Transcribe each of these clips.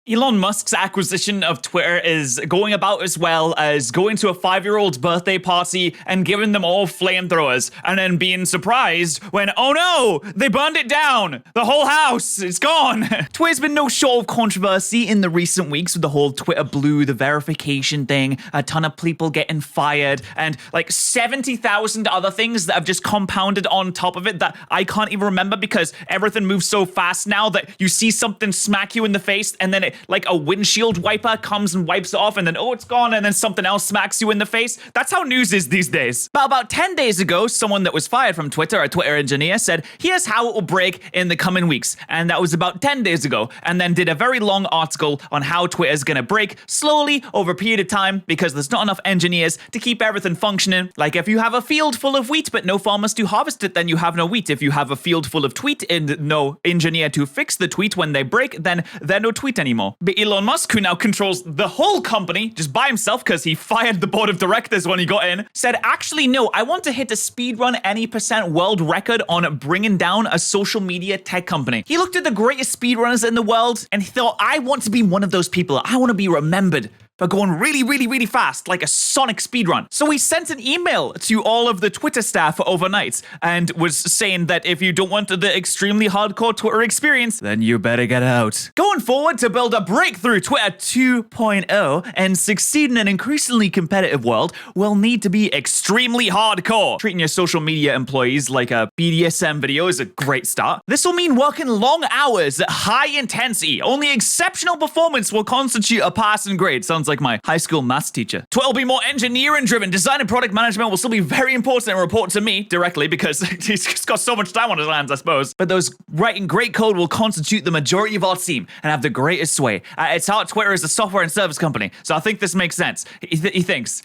Elon Musk's acquisition of Twitter is going about as well as going to a 5-year-old birthday party and giving them all flamethrowers and then being surprised when, oh no, they burned it down. The whole house, it's gone. Twitter's been no short of controversy in the recent weeks with the whole Twitter Blue, the verification thing, a ton of people getting fired, and like 70,000 other things that have just compounded on top of it that I can't even remember because everything moves so fast now that you see something smack you in the face and then it, like a windshield wiper comes and wipes it off and then, oh, it's gone, and then something else smacks you in the face. That's how news is these days. But about 10 days ago, someone that was fired from Twitter, a Twitter engineer, said, here's how it will break in the coming weeks. And that was about 10 days ago. And then did a very long article on how Twitter is going to break slowly over a period of time because there's not enough engineers to keep everything functioning. Like if you have a field full of wheat but no farmers to harvest it, then you have no wheat. If you have a field full of tweet and no engineer to fix the tweet when they break, then they're no tweet anymore. But Elon Musk, who now controls the whole company just by himself because he fired the board of directors when he got in, said, actually, no, I want to hit a speedrun any % world record on bringing down a social media tech company. He looked at the greatest speedrunners in the world and he thought, I want to be one of those people. I want to be remembered for going really, really, really fast, like a sonic speedrun. So he sent an email to all of the Twitter staff overnight and was saying that if you don't want the extremely hardcore Twitter experience, then you better get out. Going forward, to build a breakthrough Twitter 2.0 and succeed in an increasingly competitive world, will need to be extremely hardcore. Treating your social media employees like a BDSM video is a great start. This will mean working long hours at high intensity. Only exceptional performance will constitute a passing grade. Sounds like my high school maths teacher. Twitter will be more engineering driven. Design and product management will still be very important and report to me directly because he's got so much time on his hands, I suppose. But those writing great code will constitute the majority of our team and have the greatest sway. At its heart, Twitter is a software and service company, so I think this makes sense. He thinks.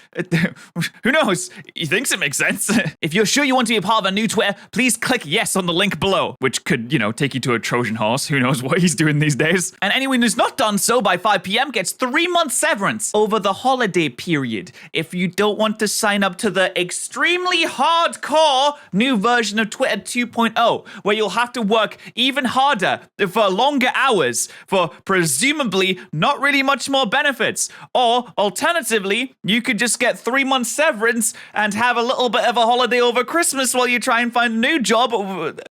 Who knows? He thinks it makes sense. If you're sure you want to be a part of a new Twitter, please click yes on the link below, which could, take you to a Trojan horse. Who knows what he's doing these days? And anyone who's not done so by 5 p.m. gets 3 months severance over the holiday period if you don't want to sign up to the extremely hardcore new version of Twitter 2.0, where you'll have to work even harder for longer hours for presumably not really much more benefits. Or alternatively, you could just get 3 months severance and have a little bit of a holiday over Christmas while you try and find a new job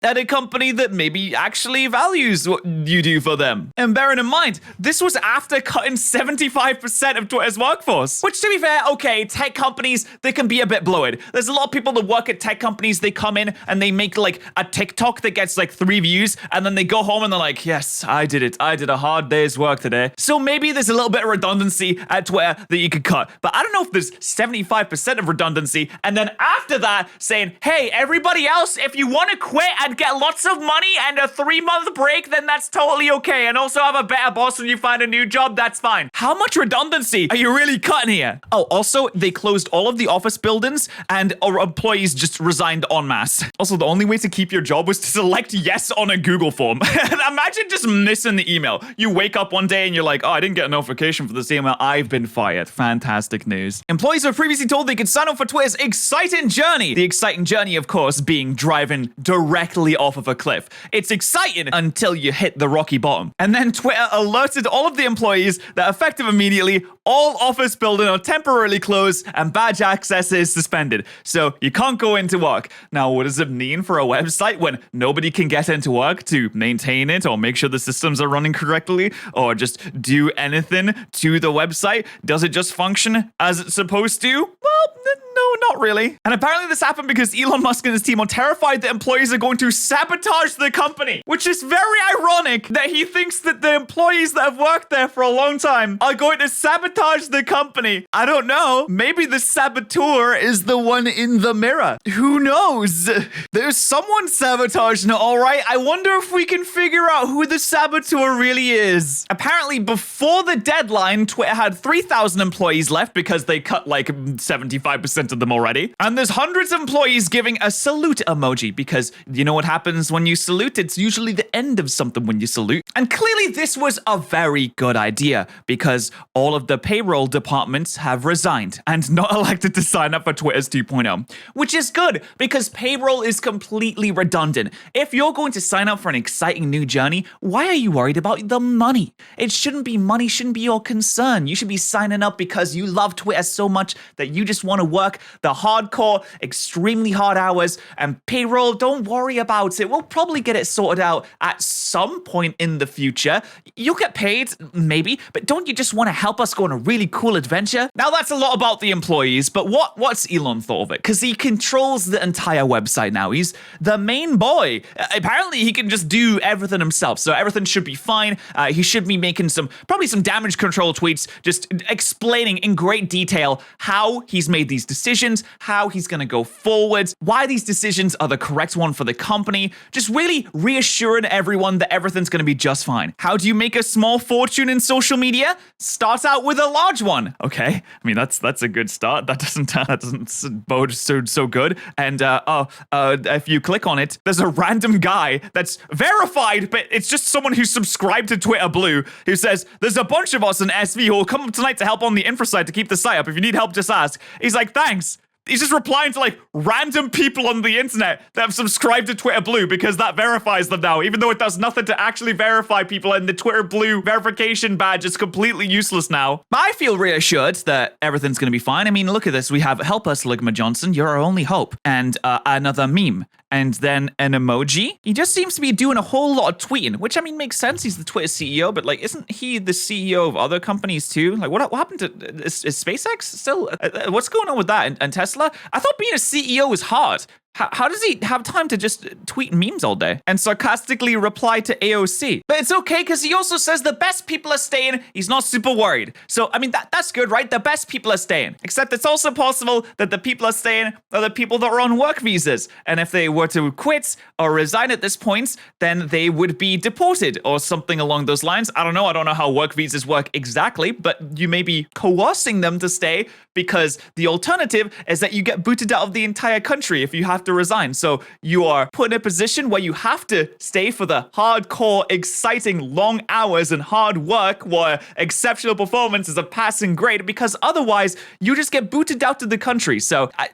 at a company that maybe actually values what you do for them. And bearing in mind, this was after cutting 75% of Twitter's workforce. Which, to be fair, okay, tech companies, they can be a bit bloated. There's a lot of people that work at tech companies, they come in and they make like a TikTok that gets like 3 views, and then they go home and they're like, yes, I did it. I did a hard day's work today. So maybe there's a little bit of redundancy at Twitter that you could cut. But I don't know if there's 75% of redundancy, and then after that, saying, hey, everybody else, if you want to quit and get lots of money and a 3-month break, then that's totally okay. And also have a better boss when you find a new job, that's fine. How much redundancy are you really cutting here? Oh, also, they closed all of the office buildings and our employees just resigned en masse. Also, the only way to keep your job was to select yes on a Google form. Imagine just missing the email. You wake up one day and you're like, oh, I didn't get a notification for this email. I've been fired. Fantastic news. Employees were previously told they could sign up for Twitter's exciting journey. The exciting journey, of course, being driving directly off of a cliff. It's exciting until you hit the rocky bottom. And then Twitter alerted all of the employees that effective immediately, all office buildings are temporarily closed and badge access is suspended. So you can't go into work. Now, what does it mean for a website when nobody can get into work to maintain it or make sure the systems are running correctly or just do anything to the website? Does it just function as it's supposed to? Well, no, not really. And apparently this happened because Elon Musk and his team are terrified that employees are going to sabotage the company, which is very ironic that he thinks that the employees that have worked there for a long time are going to sabotage the company. I don't know. Maybe the saboteur is the one in the mirror. Who knows? There's someone sabotaging it, all right? I wonder if we can figure out who the saboteur really is. Apparently, before the deadline, Twitter had 3,000 employees left because they cut like 75% of them already. And there's hundreds of employees giving a salute emoji because you know what happens when you salute? It's usually the end of something when you salute. And clearly this was a very good idea because all of the payroll departments have resigned and not elected to sign up for Twitter's 2.0, which is good because payroll is completely redundant. If you're going to sign up for an exciting new journey, why are you worried about the money? It shouldn't be money, shouldn't be your concern. You should be signing up because you love Twitter so much that you just want to work the hardcore, extremely hard hours, and payroll, don't worry about it. We'll probably get it sorted out at some point in the future. You'll get paid, maybe, but don't you just want to help us go on a really cool adventure? Now that's a lot about the employees, but what's Elon thought of it? Because he controls the entire website now. He's the main boy. Apparently he can just do everything himself, so everything should be fine. He should be making probably some damage control tweets, just explaining in great detail how he's made these decisions, how he's going to go forwards, why these decisions are the correct one for the company, just really reassuring everyone that everything's going to be just fine. How do you make a small fortune in social media? Start out with a large one. Okay, I mean that's a good start. That doesn't bode so good. And if you click on it, there's a random guy that's verified, but it's just someone who's subscribed to Twitter Blue who says there's a bunch of us in SV who will come up tonight to help on the infra side to keep the site up. If you need help, just ask. He's like, thanks. He's just replying to like random people on the internet that have subscribed to Twitter Blue because that verifies them now, even though it does nothing to actually verify people, and the Twitter Blue verification badge is completely useless now. But I feel reassured that everything's going to be fine. I mean, look at this. We have help us, Ligma Johnson. You're our only hope. And another meme. And then an emoji. He just seems to be doing a whole lot of tweeting, which I mean makes sense. He's the Twitter CEO, but like, isn't he the CEO of other companies too? Like, what happened to is SpaceX still? What's going on with that? And Tesla? I thought being a CEO was hard. How does he have time to just tweet memes all day and sarcastically reply to AOC? But it's okay because he also says the best people are staying. He's not super worried. So, I mean, that's good, right? The best people are staying. Except it's also possible that the people are staying are the people that are on work visas. And if they were to quit or resign at this point, then they would be deported or something along those lines. I don't know. I don't know how work visas work exactly, but you may be coercing them to stay because the alternative is that you get booted out of the entire country if you have to resign. So you are put in a position where you have to stay for the hardcore, exciting, long hours and hard work where exceptional performance is a passing grade, because otherwise you just get booted out of the country. So I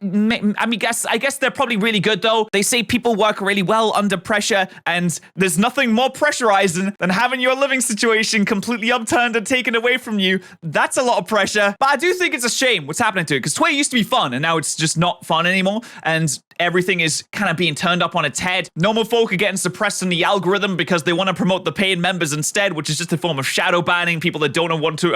guess they're probably really good though. They say people work really well under pressure, and there's nothing more pressurizing than having your living situation completely upturned and taken away from you. That's a lot of pressure. But I do think it's a shame what's happening to it, because Twitter used to be fun and now it's just not fun anymore, and everything is kind of being turned up on its head. Normal folk are getting suppressed in the algorithm because they want to promote the paid members instead, which is just a form of shadow banning people that don't want to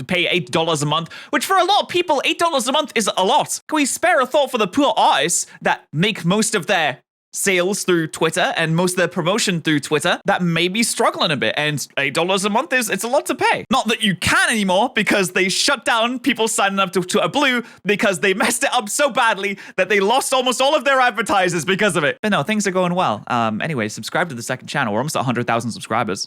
pay $8 a month, which for a lot of people, $8 a month is a lot. Can we spare a thought for the poor artists that make most of their sales through Twitter and most of their promotion through Twitter that may be struggling a bit, and $8 a month it's a lot to pay. Not that you can anymore, because they shut down people signing up to Twitter Blue because they messed it up so badly that they lost almost all of their advertisers because of it. But no, things are going well. Anyway, subscribe to the second channel. We're almost at 100,000 subscribers.